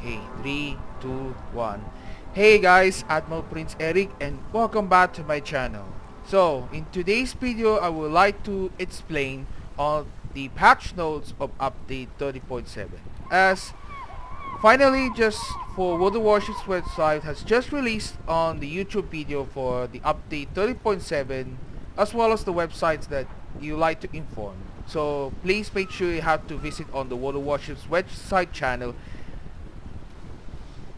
Okay, 3, 2, 1. Hey guys, Admiral Prince Eric and welcome back to my channel. So, in today's video, I would like to explain on the patch notes of update 30.7. As finally, just for World of Warships website has just released on the YouTube video for the update 30.7, as well as the websites that you like to inform. So please make sure you have to visit on the World of Warships website channel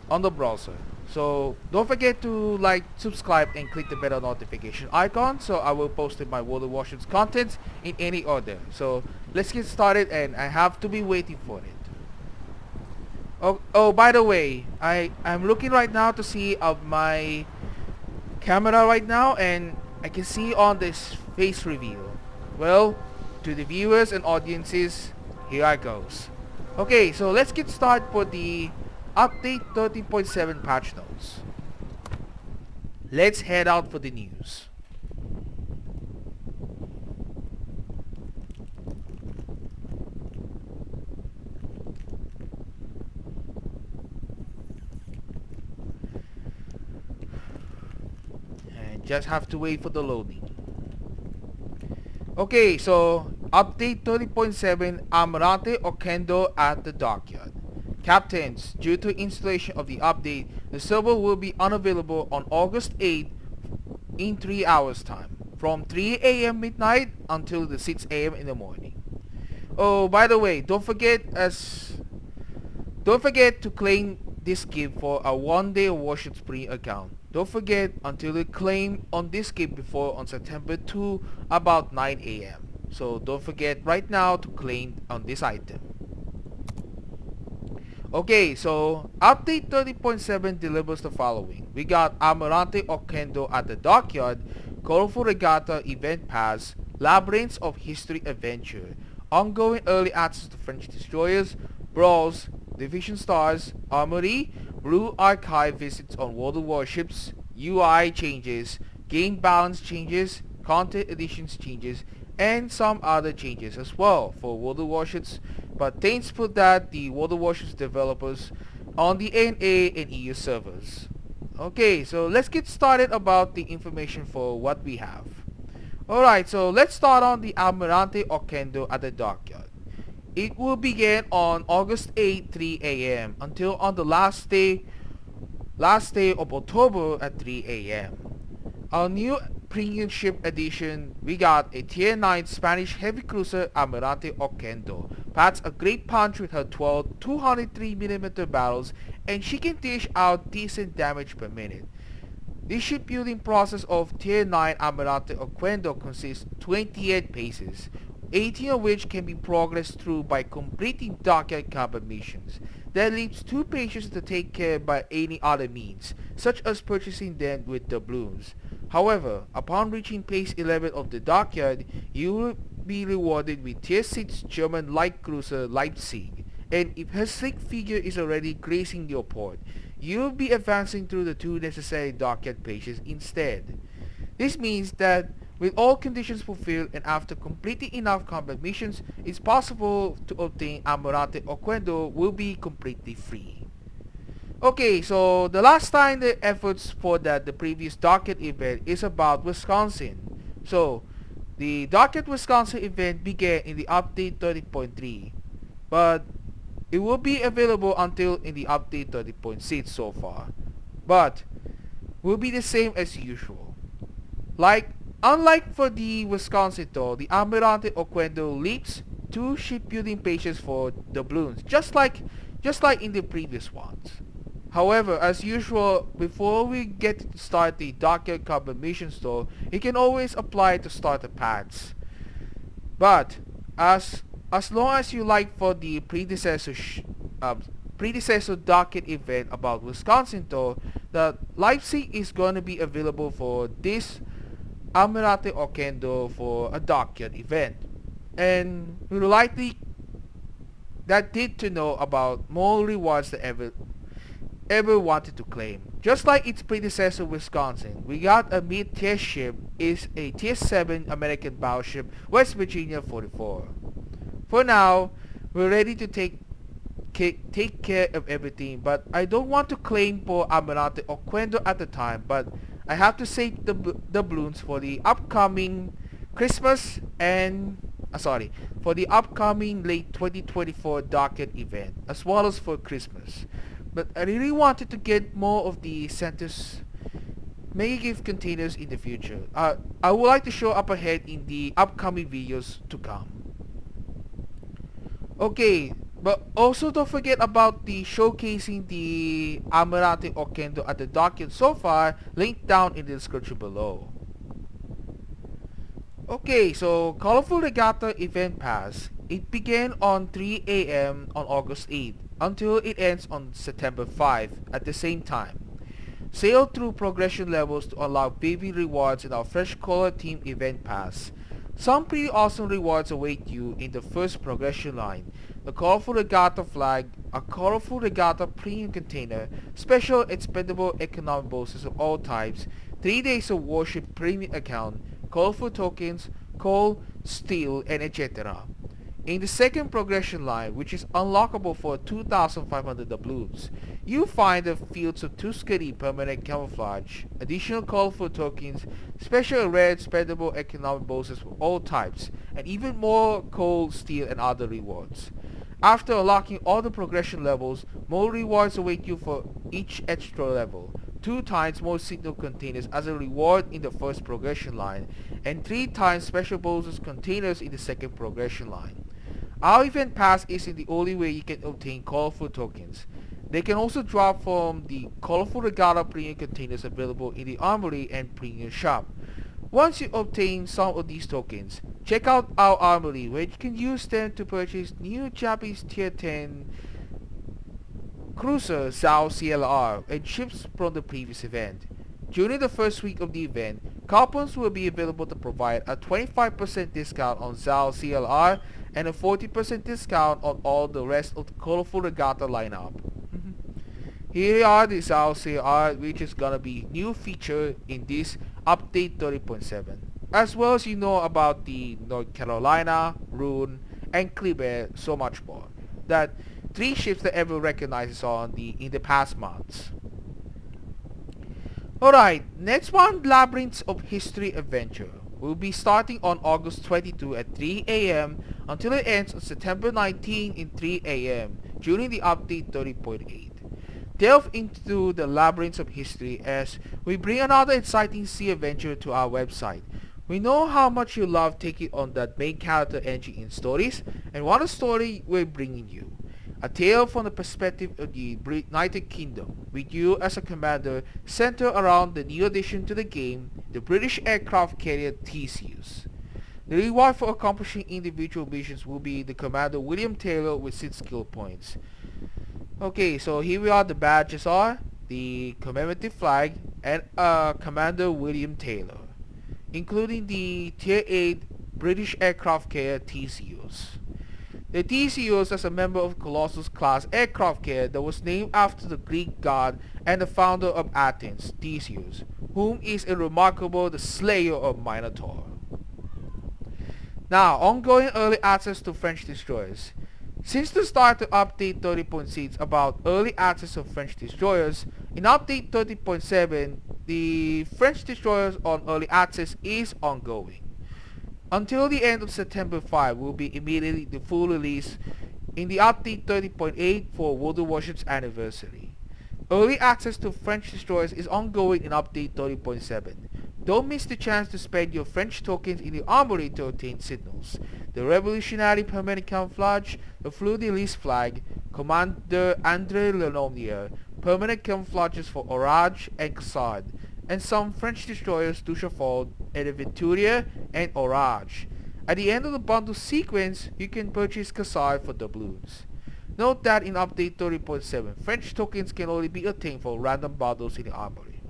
on the browser. So don't forget to like, subscribe and click the bell notification icon so I will post my World of Warships contents in any order. So let's get started, and I have to be waiting for it. Oh, by the way, I'm looking right now to see of my camera right now, and I can see on this face reveal. Well, to the viewers and audiences, here I goes. Okay, so let's get started for the update 30.7 patch notes. Let's head out for the news. And just have to wait for the loading. Okay, so update 30.7 Almirante Oquendo at the dockyard. Captains, due to installation of the update, the server will be unavailable on August 8th in 3 hours time, from 3 a.m. midnight until the 6 a.m. in the morning. Oh, by the way, don't forget to claim this gift for a 1-day Warships free account. Don't forget until you claim on this gift before on September 2 about 9 a.m. So don't forget right now to claim on this item. Okay, so update 30.7 delivers the following. We got Armory Oquendo at the dockyard, colorful Regatta event pass, Labyrinths of History Adventure, ongoing early access to French destroyers, Brawls, Division Stars, Armory, Blue Archive visits on World of Warships, UI changes, game balance changes, content additions changes, and some other changes as well for World of Warships, but thanks for that the World of Warships developers on the NA and EU servers. Okay, so let's get started about the information for what we have. Alright, so let's start on the Almirante Oquendo at the dockyard. It will begin on August 8, 3 a.m. until on the last day of October at 3 a.m. Our new premium ship edition, we got a Tier 9 Spanish heavy cruiser Almirante Oquendo. Packs a great punch with her 12 203mm barrels, and she can dish out decent damage per minute. The shipbuilding process of Tier 9 Almirante Oquendo consists 28 paces, 18 of which can be progressed through by completing dockyard combat missions. That leaves 2 pages to take care by any other means, such as purchasing them with doubloons. However, upon reaching pace 11 of the dockyard, you will be rewarded with Tier 6 German light cruiser Leipzig, and if her sleek figure is already gracing your port, you will be advancing through the 2 necessary dockyard pages instead. This means that with all conditions fulfilled and after completing enough combat missions, it's possible to obtain Almirante Oquendo will be completely free. Okay, so the last time the efforts for the previous dockyard event is about Wisconsin. So the dockyard Wisconsin event began in the update 30.3, but it will be available until in the update 30.6 so far, but will be the same as usual. Unlike for the Wisconsin though, the Almirante Oquendo leaps 2 shipbuilding pages for doubloons, just like in the previous ones. However, as usual, before we get to start the dockyard combat missions though, you can always apply to starter packs. But as long as you like for the predecessor dockyard event about Wisconsin though, the Leipzig is going to be available for this Almirante Oquendo for a dockyard event, and we likely that did to know about more rewards than ever wanted to claim. Just like its predecessor Wisconsin, we got a mid-tier ship is a Tier 7 American battleship West Virginia 44. For now, we're ready to take take care of everything, but I don't want to claim for Almirante Oquendo at the time, but I have to save the balloons for the upcoming Christmas and for the upcoming late 2024 Dockyard event, as well as for Christmas. But I really wanted to get more of the Santa's mega gift containers in the future. I would like to show up ahead in the upcoming videos to come. Okay, but also don't forget about the showcasing the Almirante Oquendo at the Dockyard so far, linked down in the description below. Okay, so Colorful Regatta Event Pass. It began on 3 AM on August 8 until it ends on September 5 at the same time. Sail through progression levels to unlock baby rewards in our Fresh Color Team Event Pass. Some pretty awesome rewards await you in the first progression line: the Colorful Regatta flag, a Colorful Regatta premium container, special expendable economic bonuses of all types, 3 days of Warship premium account, colorful tokens, coal, steel, and etc. In the second progression line, which is unlockable for 2,500 doubloons, you find the fields of Tuscany permanent camouflage, additional colorful tokens, special rare spendable economic bonuses for all types, and even more coal, steel, and other rewards. After unlocking all the progression levels, more rewards await you for each extra level. 2 times more signal containers as a reward in the first progression line, and 3 times special bonus containers in the second progression line. Our event pass isn't the only way you can obtain colorful tokens. They can also drop from the Colorful Regatta premium containers available in the Armory and Premium Shop. Once you obtain some of these tokens, check out our Armory, where you can use them to purchase new Japanese Tier 10 cruiser ZAO CLR and ships from the previous event. During the first week of the event, coupons will be available to provide a 25% discount on ZAO CLR and a 40% discount on all the rest of the Colorful Regatta lineup. Here are the ZAO CLR, which is gonna be new feature in this update 30.7. As well as you know about the North Carolina, Rune, and Clear, so much more. That 3 ships that everyone recognizes in the past months. Alright, next one, Labyrinths of History Adventure. Will be starting on August 22 at 3 AM until it ends on September 19 in 3 AM during the update 30.8. Delve into the Labyrinths of History as we bring another exciting sea adventure to our website. We know how much you love taking on that main character engine in stories, and what a story we're bringing you. A tale from the perspective of the United Kingdom, with you as a commander centered around the new addition to the game, the British aircraft carrier Theseus. The reward for accomplishing individual missions will be the Commander William Taylor with 6 skill points. Okay, so here we are, the badges are the commemorative flag and Commander William Taylor, including the Tier 8 British aircraft carrier Theseus. The Theseus is a member of Colossus class aircraft carrier that was named after the Greek god and the founder of Athens, Theseus, whom is a remarkable the slayer of Minotaur. Now, ongoing early access to French destroyers. Since the start of update 30.6 about early access of French destroyers, in update 30.7 the French destroyers on early access is ongoing. Until the end of September 5 will be immediately the full release in the update 30.8 for World of Warships anniversary. Early access to French destroyers is ongoing in update 30.7. Don't miss the chance to spend your French tokens in the Armory to obtain signals, the Revolutionary Permanent Camouflage, the Fleur-de-Lis flag, Commander André Lenomier, permanent camouflages for Orage and Cassard, and some French destroyers Duchefort, Venturia, and Orage. At the end of the bundle sequence, you can purchase Cassard for doubloons. Note that in update 30.7, French tokens can only be obtained for random bundles in the Armory.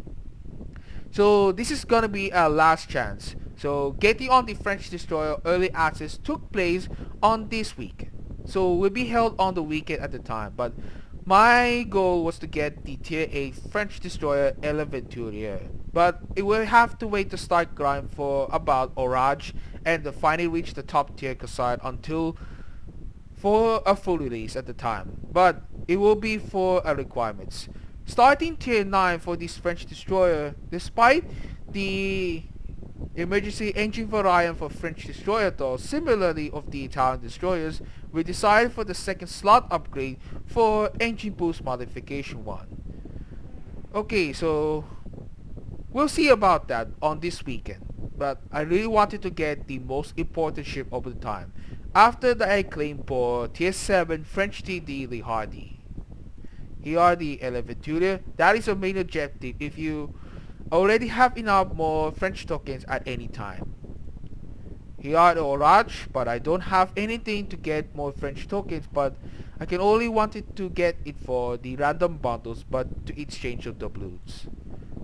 So this is gonna be our last chance. So getting on the French destroyer early access took place on this week. So will be held on the weekend at the time, but my goal was to get the Tier 8 French destroyer Venturia, but it will have to wait to start grind for about Orage and to finally reach the top tier Cassard for for a full release at the time, but it will be for requirements. Starting tier 9 for this French destroyer, despite the emergency engine variant for French destroyer though, similarly of the Italian destroyers, we decided for the second slot upgrade for engine boost modification 1. Okay, so we'll see about that on this weekend, but I really wanted to get the most important ship of the time after the acclaim for tier 7 French TD Le Hardy. Here are the 11 tutor. That is your main objective if you already have enough more French tokens at any time. Here are the Orage, but I don't have anything to get more French tokens, but I can only wanted to get it for the random bundles but to exchange of doubloons.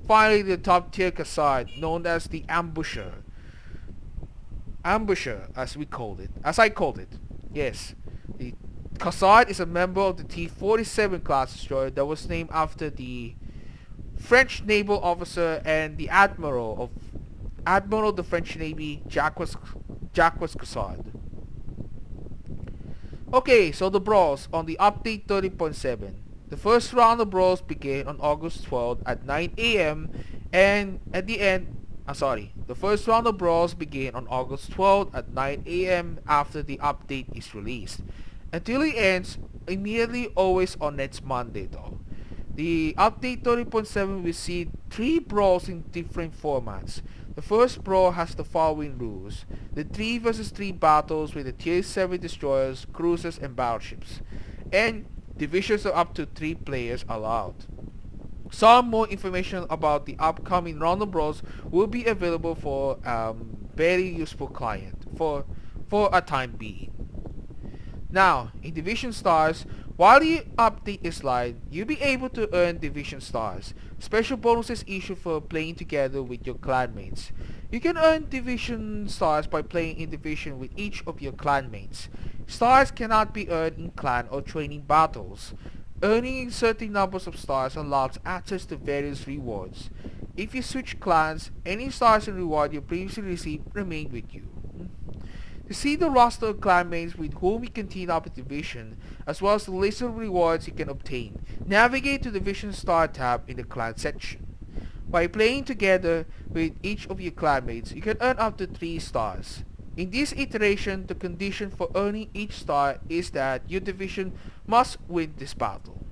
Finally, the top tier Cassard, known as the Ambusher. Ambusher, as I called it. Yes, the Cassard is a member of the T-47 class destroyer that was named after the French naval officer and the Admiral of the French Navy, Jacques Cassard. Okay, so the Brawls on the update 30.7. The first round of Brawls began on August 12th at 9 AM and at the end, the first round of Brawls began on August 12th at 9 AM after the update is released, until it ends immediately always on next Monday though. The update 30.7 will see 3 Brawls in different formats. The first Brawl has the following rules: the 3 vs 3 battles with the tier 7 destroyers, cruisers and battleships, and divisions of up to 3 players allowed. Some more information about the upcoming round of Brawls will be available for very useful client for a time being. Now, in Division Stars, while the update is live, you'll be able to earn Division Stars, special bonuses issued for playing together with your clanmates. You can earn Division Stars by playing in Division with each of your clanmates. Stars cannot be earned in clan or training battles. Earning certain numbers of stars allows access to various rewards. If you switch clans, any stars and reward you previously received remain with you. To see the roster of clanmates with whom you can team up with Division, as well as the list of rewards you can obtain, navigate to the Division Star tab in the clan section. By playing together with each of your clanmates, you can earn up to 3 stars. In this iteration, the condition for earning each star is that your division must win this battle.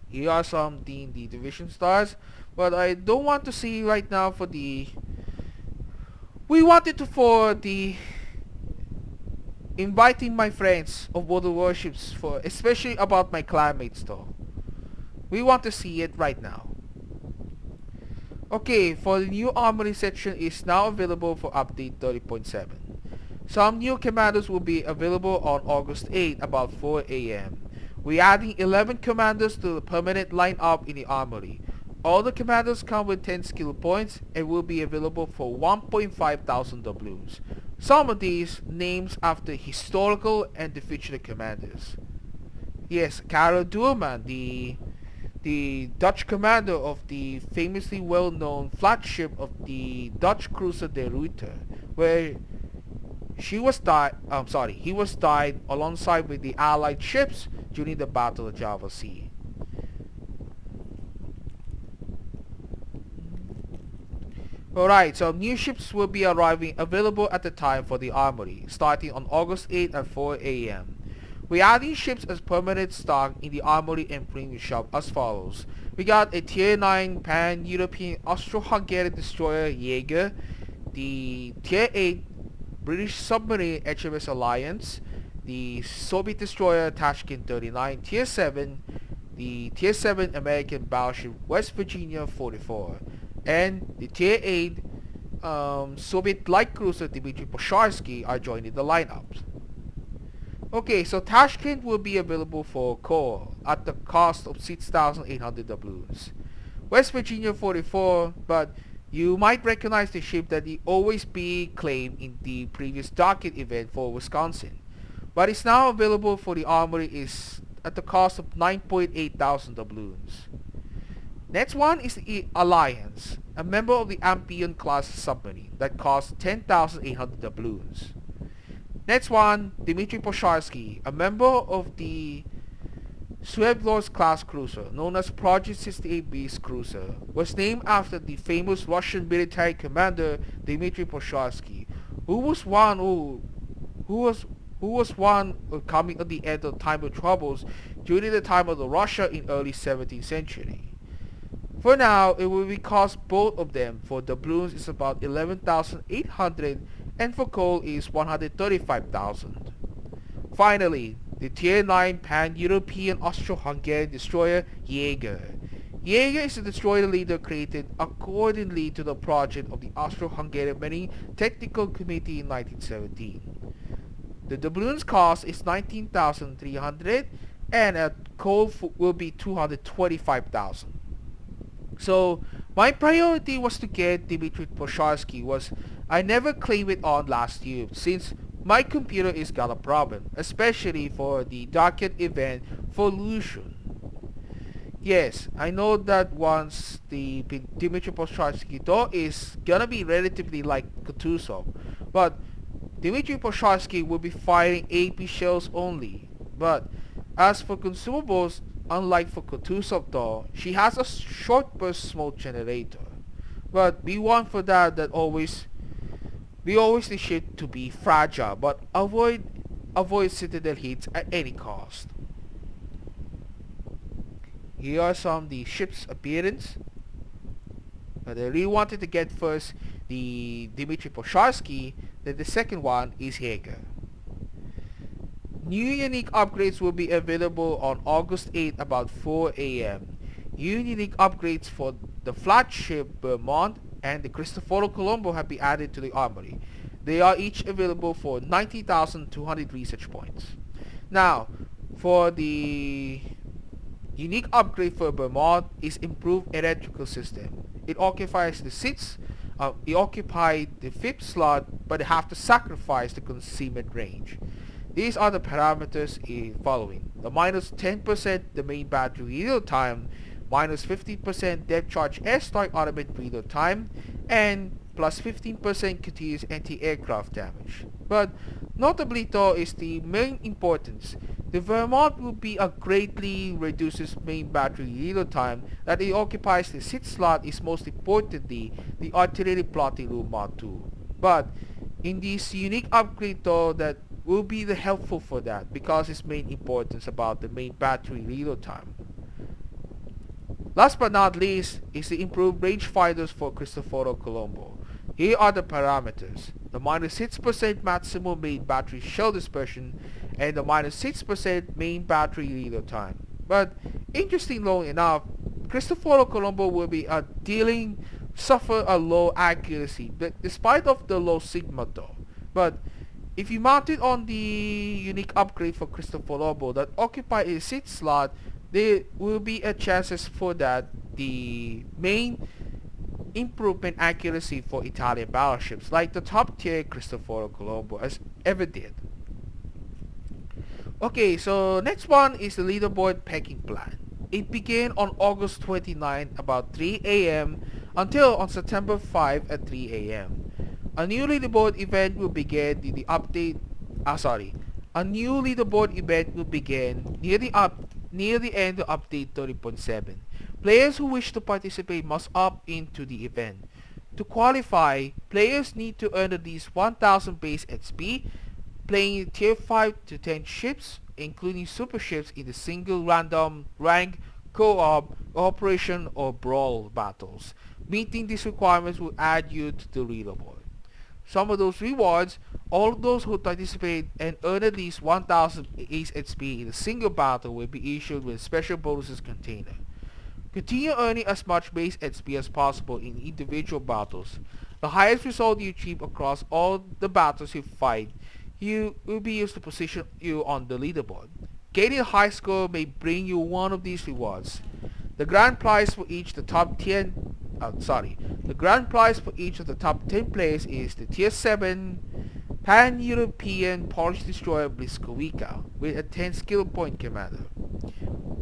Here are some of the division stars, but I don't want to see right now for the... We wanted to for the inviting my friends of World of Warships for, especially about my clanmates though. We want to see it right now. Okay, for the new Armory section is now available for update 30.7. Some new commandos will be available on August 8 about 4 AM. We're adding 11 commandos to the permanent lineup in the Armory. All the commandos come with 10 skill points and will be available for 1.5 thousand doubloons. Some of these names after historical and the fictional commanders. Yes, Karel Doorman, the Dutch commander of the famously well-known flagship of the Dutch cruiser De Ruyter, where he was died alongside with the Allied ships during the Battle of Java Sea. Alright, so new ships will be arriving available at the time for the Armory, starting on August 8 at 4 AM. We're adding ships as permanent stock in the Armory and Premium Shop as follows. We got a Tier 9 Pan-European Austro-Hungarian destroyer Jaeger, the Tier 8 British submarine HMS Alliance, the Soviet destroyer Tashkent 39 Tier 7, the Tier 7 American battleship West Virginia 44, and the Tier 8 Soviet light cruiser Dmitry Posharsky are joining the lineups. Okay, so Tashkent will be available for call at the cost of 6,800 doubloons. West Virginia 44, but you might recognize the ship that it always be claimed in the previous Dockyard event for Wisconsin, but it's now available for the Armory is at the cost of 9.8 thousand doubloons. Next one is the Alliance, a member of the Amphion class submarine that costs 10,800 doubloons. Next one, Dmitry Posharsky, a member of the Suevlos class cruiser, known as Project 68B's cruiser, was named after the famous Russian military commander Dmitry Posharsky, who was one coming at the end of time of troubles during the time of the Russia in early 17th century. For now, it will be cost both of them. For doubloons is about 11,800 and for coal is 135,000. Finally, the Tier 9 Pan-European Austro-Hungarian destroyer Jaeger. Jaeger is a destroyer leader created accordingly to the project of the Austro-Hungarian Marine Technical Committee in 1917. The doubloons cost is 19,300 and a coal will be 225,000. So my priority was to get Dmitry Posharsky. I never claimed it on last year since my computer is got a problem, especially for the Dockyard event for Lucian. Yes, I know that once the Dmitry Posharsky though is gonna be relatively like Kutuzov, but Dmitry Posharsky will be firing AP shells only. But as for consumables, unlike for Kutuzov though, she has a short burst smoke generator. But be one for that we always need shit to be fragile, but avoid citadel hits at any cost. Here are some of the ship's appearance. But I really wanted to get first the Dmitry Posharsky, then the second one is Jaeger. New unique upgrades will be available on August 8 about 4 a.m. New unique upgrades for the flagship Vermont and the Cristoforo Colombo have been added to the Armory. They are each available for 90,200 research points. Now, for the unique upgrade for Vermont is improved electrical system. It occupies the seats. It occupied the fifth slot, but they have to sacrifice the concealment range. These are the parameters following: the minus 10% the main battery reload time, minus 50% depth charge airstrike automatic reload time, and plus 15% continuous anti-aircraft damage. But notably though is the main importance. The Vermont will be a greatly reduces main battery reload time that it occupies the sixth slot is most importantly the artillery plotting room mod 2. But in this unique upgrade though that will be the helpful for that because its main importance about the main battery reload time. Last but not least is the improved rangefinders for Cristoforo Colombo. Here are the parameters: the minus 6% maximum main battery shell dispersion and the minus 6% main battery reload time. But interestingly enough, Cristoforo Colombo will be suffer a low accuracy, but despite of the low sigma though. But if you mount it on the unique upgrade for Cristoforo Colombo that occupy a 6th slot, there will be a chances for that the main improvement accuracy for Italian battleships like the top tier Cristoforo Colombo as ever did. Okay, so next one is the leaderboard Peking Plan. It began on August 29 about 3 a.m. until on September 5 at 3 a.m. A new leaderboard event will begin A new leaderboard event will begin near the end of update 30.7. Players who wish to participate must opt into the event. To qualify, players need to earn at least 1,000 base XP, playing tier 5 to 10 ships, including super ships in the single random rank, co-op, operation or brawl battles. Meeting these requirements will add you to the leaderboard. Some of those rewards: all of those who participate and earn at least 1,000 base XP in a single battle will be issued with special bonuses container. Continue earning as much base XP as possible in individual battles. The highest result you achieve across all the battles you fight will be used to position you on the leaderboard. Gaining a high score may bring you one of these rewards. The grand prize for each of the top 10 players is the tier 7 Pan-European Polish destroyer Bliskowica with a 10 skill point commander.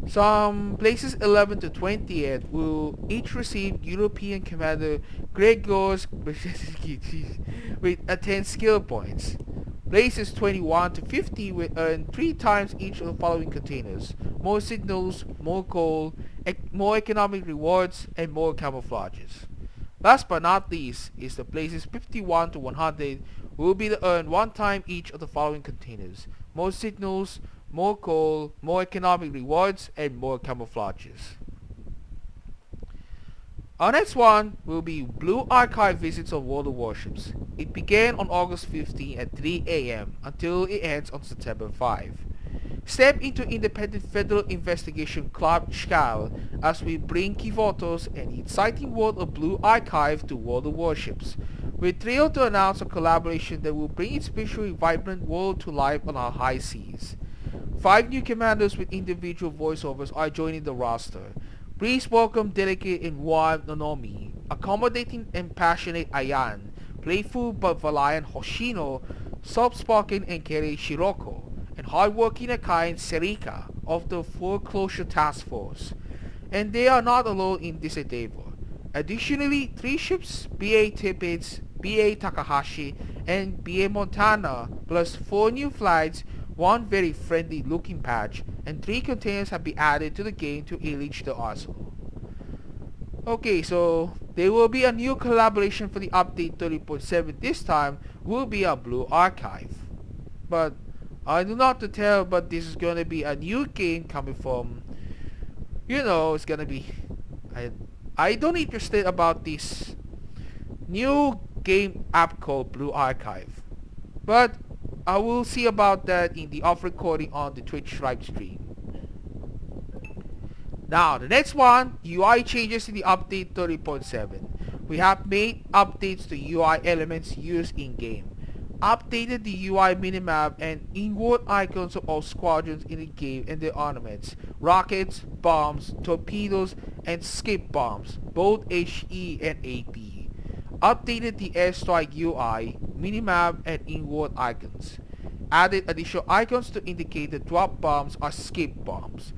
Some places 11 to 20th will each receive European commander Gregor's with a 10 skill points. Places 21 to 50 will earn 3 times each of the following containers: more signals, more coal, more economic rewards, and more camouflages. Last but not least is the places 51 to 100 will be to earn 1 time each of the following containers: more signals, more coal, more economic rewards, and more camouflages. Our next one will be Blue Archive Visits on World of Warships. It began on August 15 at 3 a.m. until it ends on September 5. Step into Independent Federal Investigation Club Shkal as we bring key photos and the exciting world of Blue Archive to World of Warships. We're thrilled to announce a collaboration that will bring its visually vibrant world to life on our high seas. 5 new commanders with individual voiceovers are joining the roster. Please welcome delicate and warm Nonomi, accommodating and passionate Ayan, playful but valiant Hoshino, soft-spoken and caring Shiroko, and hardworking and kind Serika of the Foreclosure Task Force. And they are not alone in this endeavor. Additionally, 3 ships, BA Tippets, BA Takahashi, and BA Montana, plus 4 new flags, 1 very friendly looking patch, and 3 containers have been added to the game to enrich the arsenal. Okay, so there will be a new collaboration for the update 30.7. This time will be a Blue Archive. But I do not to tell, but this is gonna be a new game coming from, it's gonna be, I don't interested about this new game app called Blue Archive. But I will see about that in the off recording on the Twitch live stream. Now, the next one, UI changes in the update 30.7. We have made updates to UI elements used in-game. Updated the UI minimap and inward icons of all squadrons in the game and their ornaments: rockets, bombs, torpedoes, and skip bombs, both HE and AP. Updated the airstrike UI, minimap, and inward icons. Added additional icons to indicate the drop bombs are skip bombs.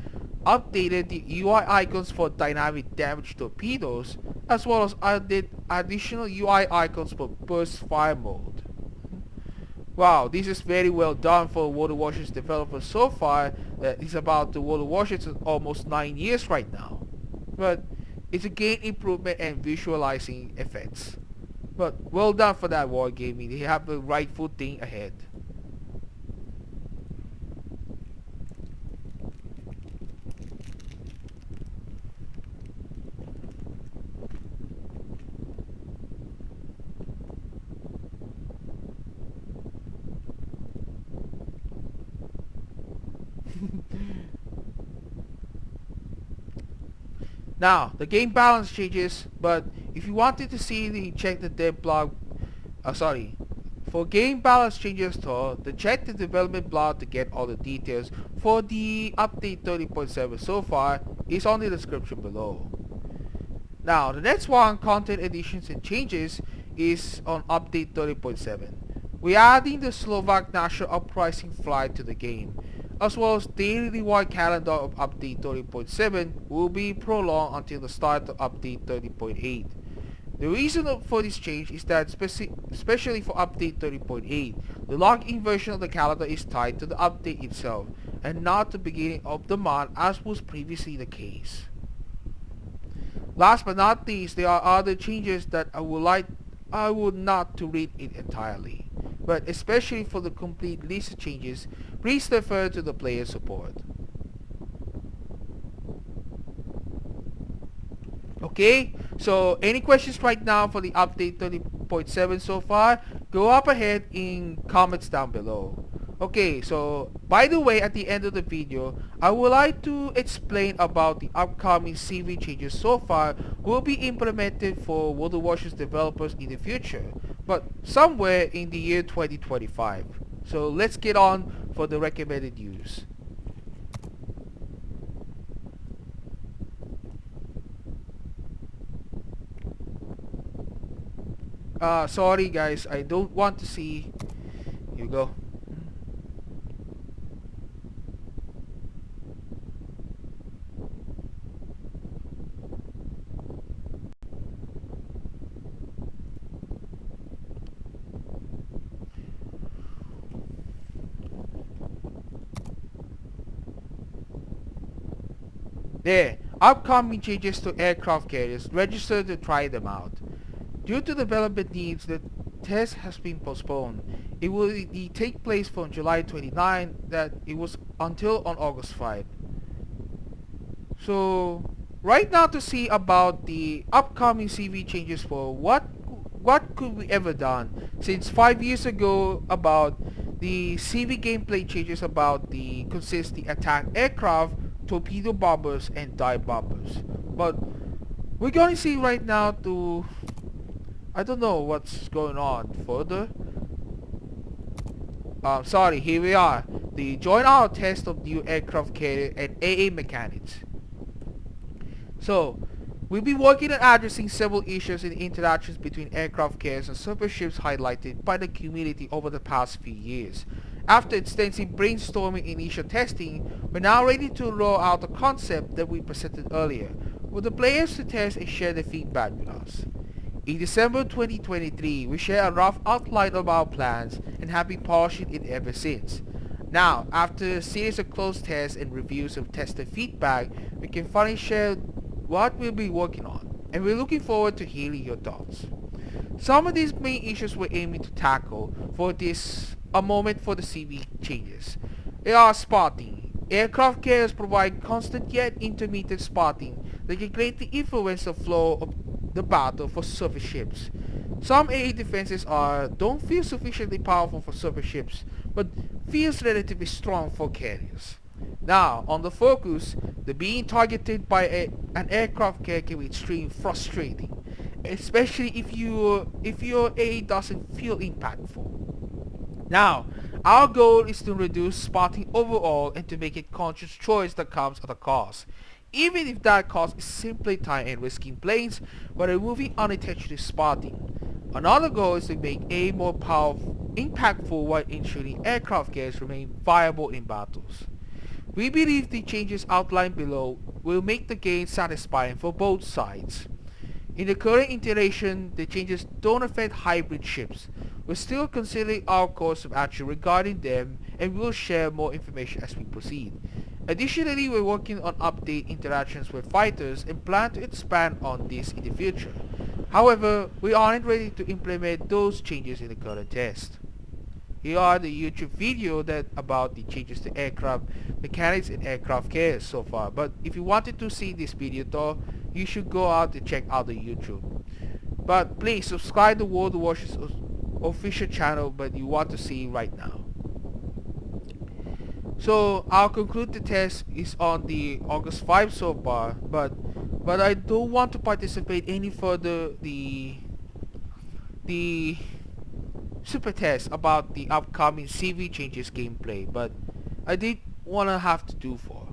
Updated the UI icons for dynamic damage torpedoes, as well as added additional UI icons for burst fire mode. Wow, this is very well done for World of Warships developers so far. It's about the World of Warships almost 9 years right now. But it's a gain improvement and visualizing effects. But well done for that wargaming. They have the rightful thing ahead. Now, the game balance changes, but if you wanted to see the check the dev blog, for game balance changes check the development blog to get all the details for the update 30.7 so far is on the description below. Now, the next one, content additions and changes, is on update 30.7. We're adding the Slovak National Uprising flag to the game, as well as daily reward calendar of update 30.7 will be prolonged until the start of update 30.8. The reason for this change is that especially for update 30.8, the login version of the calendar is tied to the update itself and not the beginning of the month as was previously the case. Last but not least, there are other changes that I would not to read it entirely, but especially for the complete list of changes, please refer to the player support. Okay, so any questions right now for the update 30.7 so far, go up ahead in comments down below. Okay, so by the way, at the end of the video, I would like to explain about the upcoming CV changes so far will be implemented for World of Warships developers in the future, but somewhere in the year 2025. So let's get on for the recommended use. Sorry guys, I don't want to see. Here you go. There, upcoming changes to aircraft carriers, register to try them out. Due to development needs, the test has been postponed. It will take place from July 29 that it was until on August 5. So right now to see about the upcoming CV changes for what could we ever done since 5 years ago about the CV gameplay changes about the consist the attack aircraft, torpedo bombers and dive bombers. But we're going to see right now to I don't know what's going on further. Sorry, here we are. The join our test of new aircraft carrier and AA mechanics. So, we'll be working on addressing several issues in interactions between aircraft carriers and super ships highlighted by the community over the past few years. After extensive brainstorming initial testing, we're now ready to roll out the concept that we presented earlier, for the players to test and share their feedback with us. In December 2023, we share a rough outline of our plans and have been polishing it ever since. Now, after a series of close tests and reviews of tester feedback, we can finally share what we'll be working on, and we're looking forward to hearing your thoughts. Some of these main issues we're aiming to tackle for this a moment for the CV changes. They are spotting. Aircraft carriers provide constant yet intermittent spotting that can greatly influence the flow of the battle for surface ships. Some AA defenses don't feel sufficiently powerful for surface ships, but feels relatively strong for carriers. Now, on the focus, the being targeted by an aircraft carrier can be extremely frustrating, especially if your AA doesn't feel impactful. Now, our goal is to reduce spotting overall and to make a conscious choice that comes at a cost, even if that cost is simply time and risking planes by removing unintentional spotting. Another goal is to make A more powerful, impactful while ensuring aircraft carriers remain viable in battles. We believe the changes outlined below will make the game satisfying for both sides. In the current iteration, the changes don't affect hybrid ships. We're still considering our course of action regarding them and we'll share more information as we proceed. Additionally, we're working on update interactions with fighters and plan to expand on this in the future. However, we aren't ready to implement those changes in the current test. Here are the YouTube video about the changes to aircraft mechanics and aircraft carriers so far. But if you wanted to see this video though, you should go out and check out the YouTube. But please subscribe to World of Warships official channel but you want to see right now. So I'll conclude the test is on the August 5 so far, but I don't want to participate any further the super test about the upcoming CV changes gameplay, but I did wanna have to do for.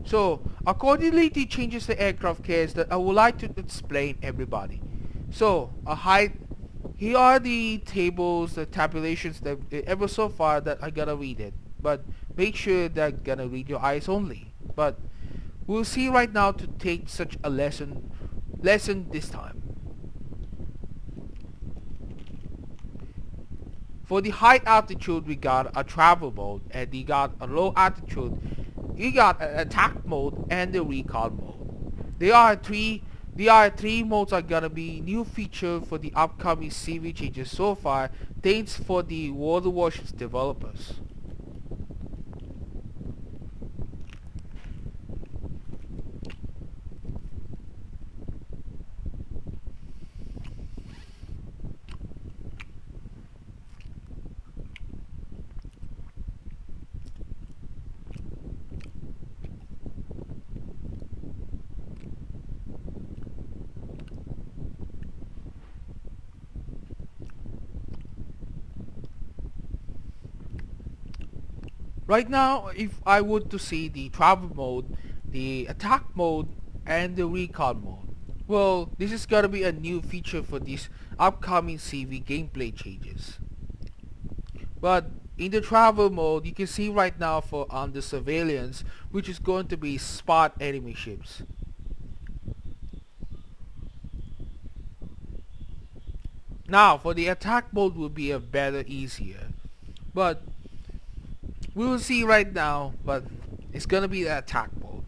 So accordingly the changes to aircraft carriers that I would like to explain everybody. So here are the tables, the tabulations that ever so far that I gotta read it, but make sure that gonna read your eyes only. But we'll see right now to take such a lesson this time. For the high altitude we got a travel mode, and we got a low altitude we got an attack mode and the recall mode. There are three modes are gonna be new feature for the upcoming CV changes so far, thanks for the World of Warships developers. Right now, if I would to see the travel mode, the attack mode, and the recall mode, well, this is gonna be a new feature for these upcoming CV gameplay changes. But in the travel mode, you can see right now for under surveillance, which is going to be spot enemy ships. Now, for the attack mode will be a better easier. But We will see right now, but it's gonna be the attack mode.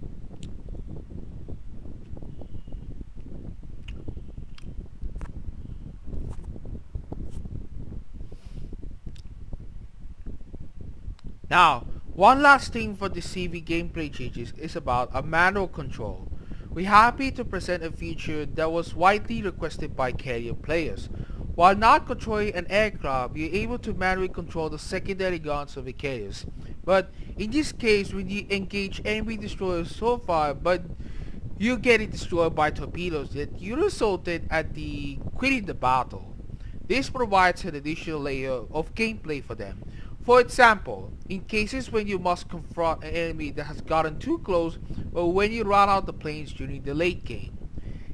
Now, one last thing for the CV gameplay changes is about a manual control. We're happy to present a feature that was widely requested by carrier players. While not controlling an aircraft, you're able to manually control the secondary guns of the carriers. But in this case, when you engage enemy destroyers so far, but you getting destroyed by torpedoes, that you resulted at the quitting the battle. This provides an additional layer of gameplay for them. For example, in cases when you must confront an enemy that has gotten too close, or when you run out the planes during the late game.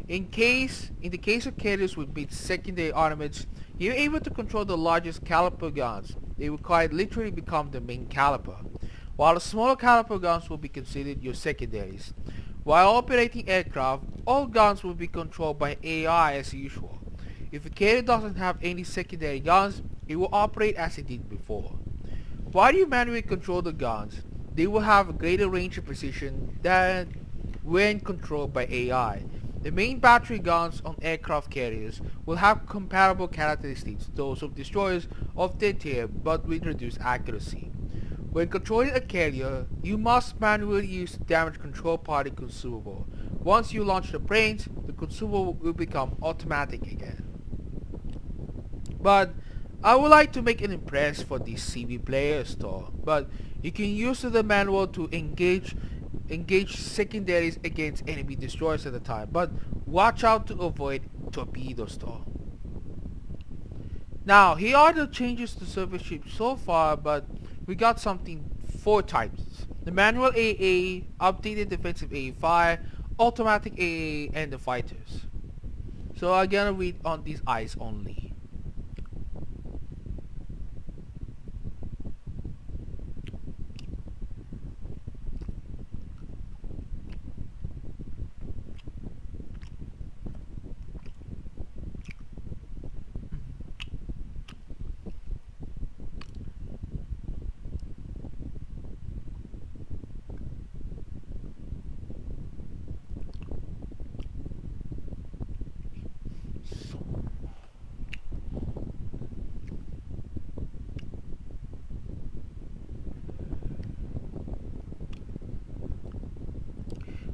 In the case of carriers with mid secondary armaments, you're able to control the largest caliber guns. They will quite literally become the main caliber, while the smaller caliber guns will be considered your secondaries. While operating aircraft, all guns will be controlled by AI as usual. If a carrier doesn't have any secondary guns, it will operate as it did before. While you manually control the guns, they will have a greater range of precision than when controlled by AI. The main battery guns on aircraft carriers will have comparable characteristics to those of destroyers of their tier, but with reduced accuracy. When controlling a carrier, you must manually use the damage control party consumable. Once you launch the planes, the consumable will become automatic again. But I would like to make an impress for these CV players though, but you can use the manual to engage secondaries against enemy destroyers at the time, but watch out to avoid torpedoes though. Now here are the changes to surface ships so far, but we got something 4 types. The manual AA, updated defensive AA fire, automatic AA, and the fighters. So I'm gonna read on these eyes only.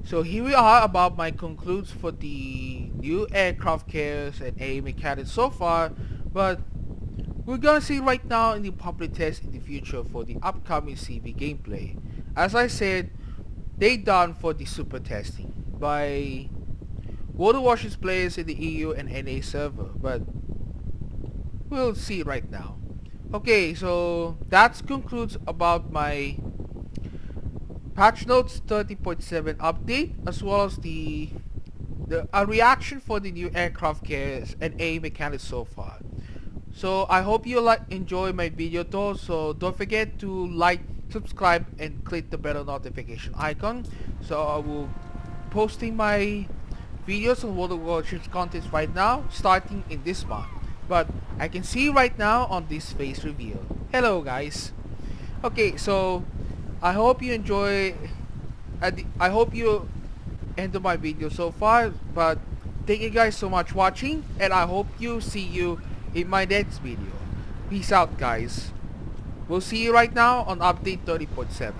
So here we are about my concludes for the new aircraft carriers and AA mechanics so far, but we're gonna see right now in the public test in the future for the upcoming CV gameplay. As I said, they done for the super testing by Warships players in the EU and NA server, but we'll see right now. Okay, so that concludes about my patch notes 30.7 update, as well as a reaction for the new aircraft carriers and A mechanics so far. So I hope you enjoy my video though, so don't forget to like, subscribe, and click the bell notification icon. So I will posting my videos on World of Warships contents right now, starting in this month. But I can see right now on this face reveal. Hello guys. Okay, so I hope you enjoy. I hope you enjoy my video so far. But thank you guys so much watching, and I hope you see you in my next video. Peace out, guys. We'll see you right now on update 30.7.